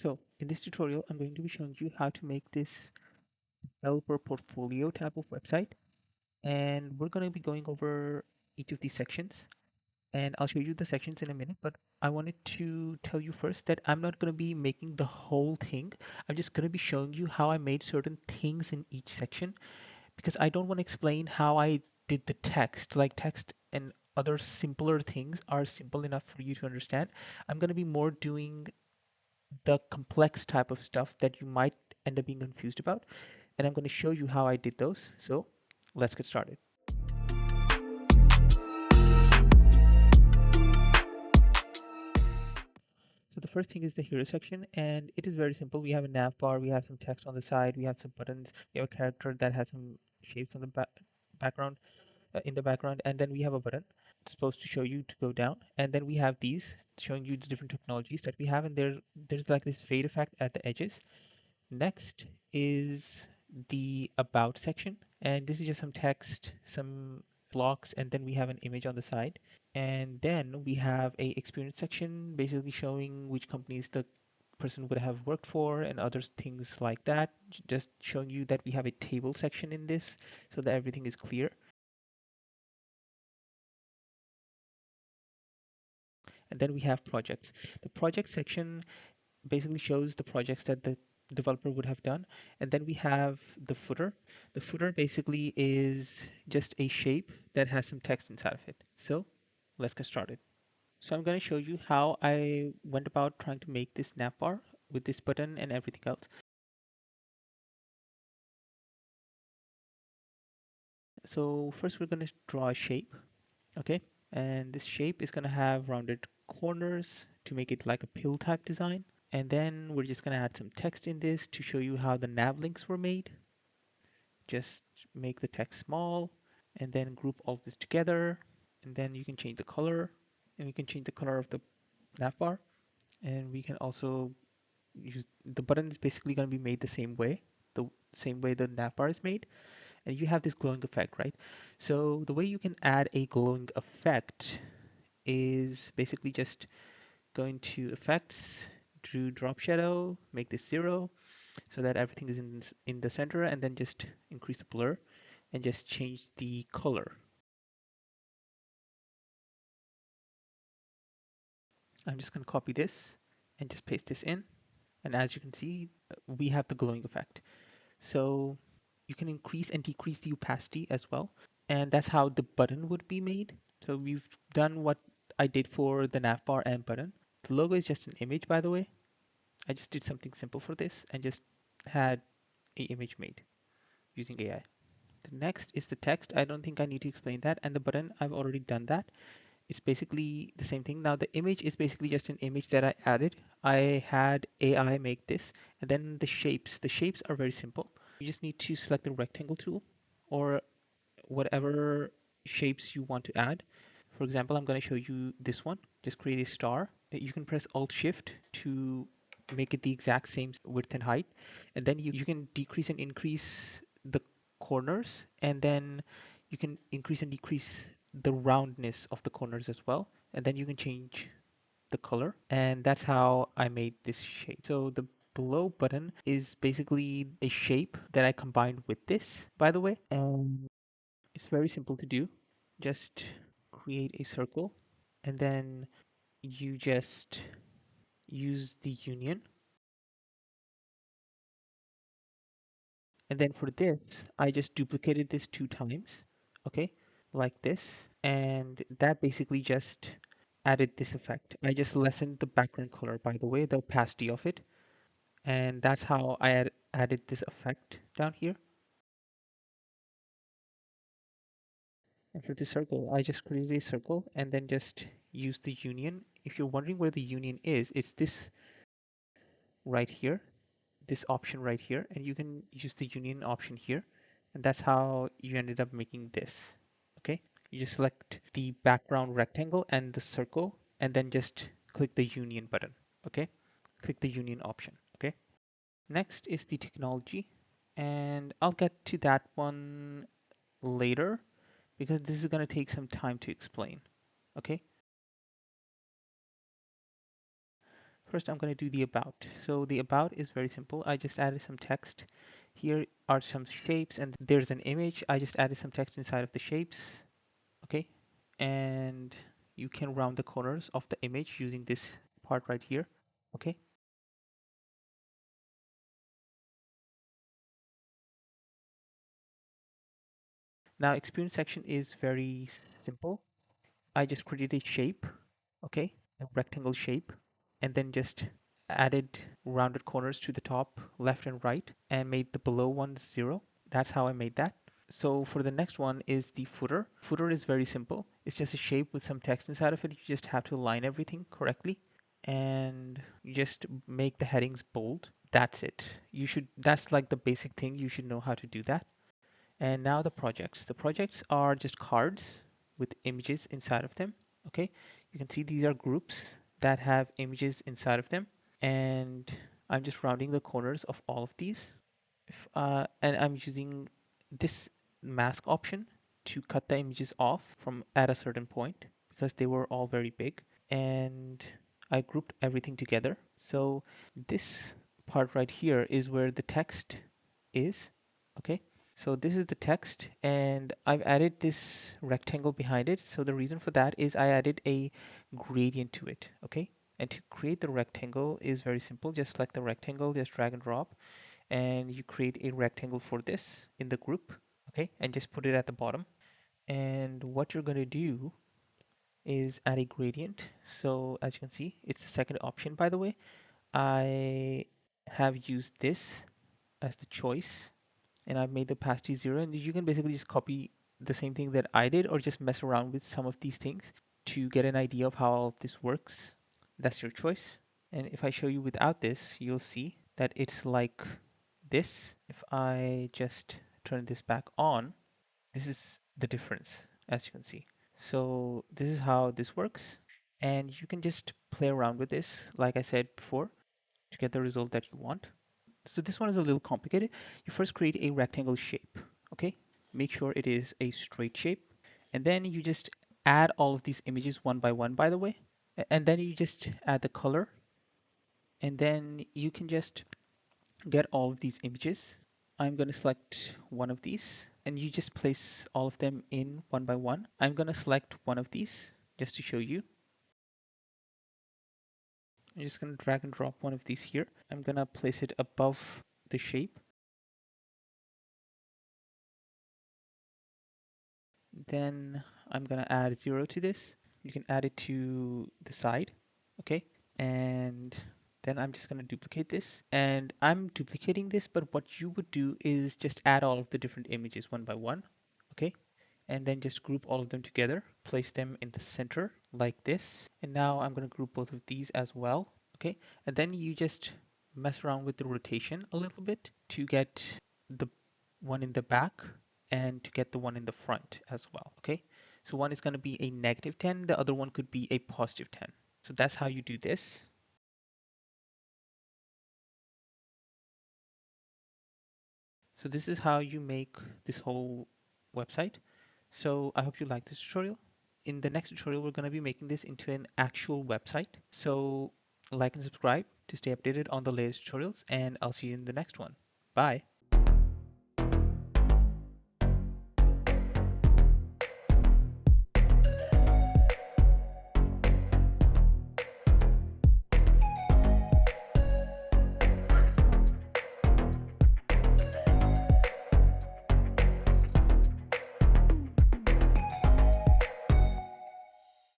So in this tutorial, I'm going to be showing you how to make this developer portfolio type of website. And we're going to be going over each of these sections. And I'll show you the sections in a minute, but I wanted to tell you first that I'm not going to be making the whole thing. I'm just going to be showing you how I made certain things in each section because I don't want to explain how I did the text. Like text and other simpler things are simple enough for you to understand. I'm going to be more doing the complex type of stuff that you might end up being confused about. And I'm going to show you how I did those. So let's get started. So the first thing is the hero section, and it is very simple. We have a nav bar, we have some text on the side, we have some buttons, we have a character that has some shapes on the background, in the background, and then we have a button. It's supposed to show you to go down, and then we have these showing you the different technologies that we have, and there's like this fade effect at the edges. Next is the about section, and this is just some text, some blocks, and then we have an image on the side. And then we have a experience section, basically showing which companies the person would have worked for and other things like that. Just showing you that we have a table section in this so that everything is clear. And then we have projects. The project section basically shows the projects that the developer would have done. And then we have the footer. The footer basically is just a shape that has some text inside of it. So let's get started. So I'm going to show you how I went about trying to make this navbar with this button and everything else. So first we're going to draw a shape, okay? And this shape is going to have rounded corners to make it like a pill type design. And then we're just going to add some text in this to show you how the nav links were made. Just make the text small and then group all this together. And then you can change the color, and we can change the color of the navbar. And we can also use the button is basically going to be made the same way the navbar is made. And you have this glowing effect, right? So the way you can add a glowing effect is basically just going to effects, drew drop shadow, make this 0 so that everything is in the center, and then just increase the blur and just change the color. I'm just going to copy this and just paste this in. And as you can see, we have the glowing effect. So you can increase and decrease the opacity as well. And that's how the button would be made. So we've done what I did for the navbar and button. The logo is just an image, by the way. I just did something simple for this and just had a image made using AI. The next is the text. I don't think I need to explain that. And the button, I've already done that. It's basically the same thing. Now the image is basically just an image that I added. I had AI make this. And then the shapes. The shapes are very simple. You just need to select the rectangle tool or whatever shapes you want to add. For example, I'm going to show you this one. Just create a star. You can press Alt Shift to make it the exact same width and height. And then you can decrease and increase the corners. And then you can increase and decrease the roundness of the corners as well. And then you can change the color. And that's how I made this shape. So the below button is basically a shape that I combined with this, by the way. And it's very simple to do. Just create a circle and then you just use the union. And then for this, I just duplicated this 2 times, okay, like this. And that basically just added this effect. I just lessened the background color, by the way, the opacity of it. And that's how I added this effect down here. And for the circle, I just created a circle and then just use the union. If you're wondering where the union is, it's this right here, this option right here, and you can use the union option here. And that's how you ended up making this. Okay, you just select the background rectangle and the circle, and then just click the union button. Okay, click the union option. Okay, next is the technology, and I'll get to that one later because this is going to take some time to explain. Okay, First, I'm going to do the about. So the about is very simple. I just added some text. Here are some shapes, and there's an image. I just added some text inside of the shapes. Okay. And you can round the corners of the image using this part right here. Okay. Now, experience section is very simple. I just created a shape. Okay. A rectangle shape, and then just added rounded corners to the top, left and right, and made the below one 0. That's how I made that. So for the next one is the footer. Footer is very simple. It's just a shape with some text inside of it. You just have to align everything correctly and you just make the headings bold. That's it. That's like the basic thing. You should know how to do that. And now the projects. The projects are just cards with images inside of them. Okay. You can see these are groups that have images inside of them. And I'm just rounding the corners of all of these. And I'm using this mask option to cut the images off from at a certain point because they were all very big. And I grouped everything together. So this part right here is where the text is. Okay. So this is the text and I've added this rectangle behind it. So the reason for that is I added a gradient to it. Okay. And to create the rectangle is very simple. Just select the rectangle, just drag and drop, and you create a rectangle for this in the group. Okay. And just put it at the bottom. And what you're going to do is add a gradient. So as you can see, it's the second option, by the way. I have used this as the choice and I've made the opacity 0, and you can basically just copy the same thing that I did or just mess around with some of these things to get an idea of how all of this works. That's your choice. And if I show you without this, you'll see that it's like this. If I just turn this back on, this is the difference, as you can see. So this is how this works. And you can just play around with this, like I said before, to get the result that you want. So this one is a little complicated. You first create a rectangle shape, okay? Make sure it is a straight shape. And then you just add all of these images one by one, by the way. And then you just add the color. And then you can just get all of these images. I'm going to select one of these and you just place all of them in one by one. I'm going to select one of these just to show you. I'm just going to drag and drop one of these here. I'm going to place it above the shape. Then I'm going to add 0 to this. You can add it to the side. Okay. And then I'm just going to duplicate this. And I'm duplicating this, but what you would do is just add all of the different images one by one. Okay. And then just group all of them together, place them in the center like this. And now I'm going to group both of these as well. Okay. And then you just mess around with the rotation a little bit to get the one in the back and to get the one in the front as well. Okay. So one is going to be a -10, the other one could be a +10. So that's how you do this. So this is how you make this whole website. So I hope you like this tutorial. In the next tutorial, we're going to be making this into an actual website. So like and subscribe to stay updated on the latest tutorials, and I'll see you in the next one. Bye.